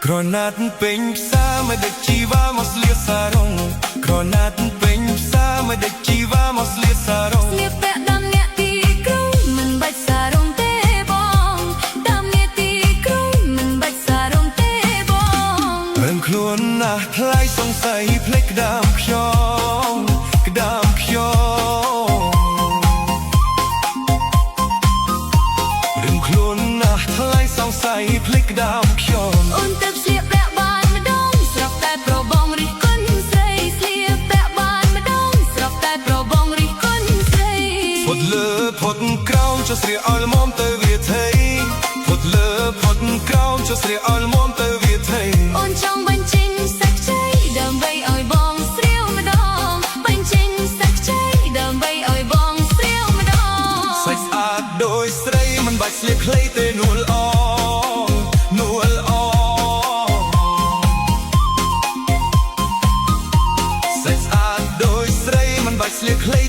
ក្រណាត់ពេញផ្សារមិនដេចជីវ៉ាមកស្លៀកសារ៉ុងក្រណាត់ពេញផ្សារមិនដេចជីវ៉ាមកស្លៀកសារ៉ុងស្លៀកពាក់តាមអ្នកទីក្រុងមិនបាច់សារ៉ុងទេបងតាមអ្នកទីក្រុងមិនបាច់សារ៉ុងទេបងរឿងខ្លួនណាស់ថ្លៃសង្ស័យភ្លេចក្តាមខ្ញុំក្តាមខ្ញុំរឿងខ្លួនណាស់ថ្លៃសង្ស័យភ្លេចក្តាមខ្ញុំអូនទៅស្លៀកពាក់បានម្ដងស្រាប់តែប្របងរិះគន់ស្រីស្លៀកពាក់បានម្ដងស្រាប់តែប្របងរិះគន់ស្រីផុតលើផុតក្រោមចុះស្រីអល់មុំទៅវាថៃផុតលើផុតក្រោមចុះស្រីអល់មុំទៅវាថៃអូនចង់បញ្ចេញសាច់ខ្ចីដើម្បីឲ្យបងស្រាវម្ដងបញ្ចេញសាច់ខ្ចីដើម្បីឲ្យបងស្រាវម្ដងសាច់ស្អាតដូចស្រីមិនបាច់ស្លៀកខ្លីទេនួលអនួលអសាច់ស្អាតដូចស្រីមិនបាច់ស្លៀកខ្លី